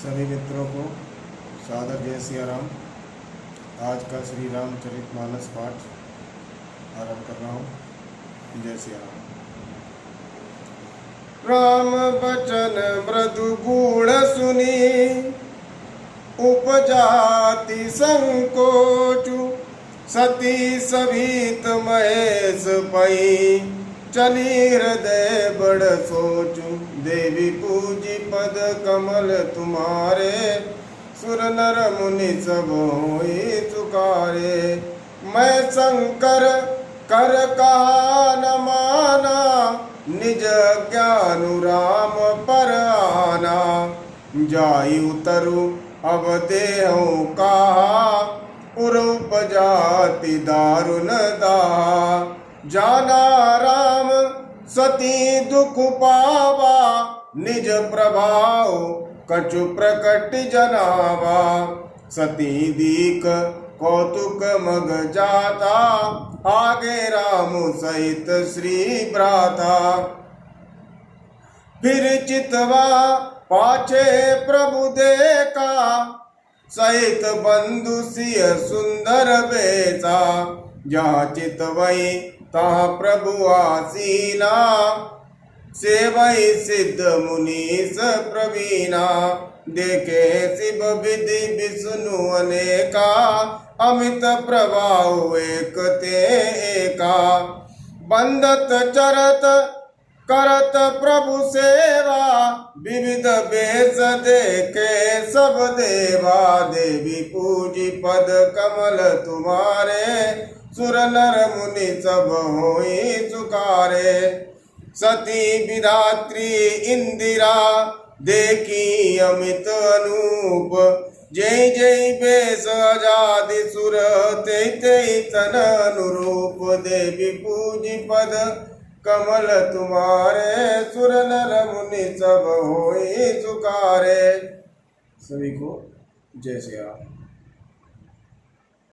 सभी मित्रों को सादर जय सिया राम। आज का श्री रामचरितमानस पाठ आरंभ कर रहा हूँ। जय सिया राम। राम बचन मृदु गूढ़ सुनी, उपजाति संकोचु। सती सभीत महेश पई, चली हृदय बड़ सोचु। देवी पूजी पद कमल तुम्हारे, सुर नर मुनि सब होई चुकारे। मैं शंकर कर कहा न माना, निज ज्ञानु राम पर आना। जाई उतरु अब देहु कहा, उर उपजाति दारुण दाहा। जाना राम सती दुख पावा, निज प्रभाव कछु प्रकट जनावा। सती दीक कौतुक मग जाता, आगे राम सहित श्री भ्राता। फिर चितवा पाछे प्रभु देखा, सहित बंधु सिय सुंदर बेचा। जहाँ चितवई तहाँ प्रभु आसीना, सेवई सिद्ध मुनीस प्रवीणा। देखे शिव विधि विष्णु अनेका, अमित प्रभाव एक ते एका। बंदत चरत करत प्रभु सेवा, विविध वेश देखे सब देवा। देवी पूजी पद कमल तुम्हारे, सुर नर मुनि सब होई चुकारे। सती विधात्री इंदिरा, देखी अमित अनूप। जय जय बेस आजादि सुर, ते ते तन अनुरूप। देवी पूजी पद कमल तुम्हारे, सुर नर मुनि सब होई चुकारे। सभी को जय श्री राम।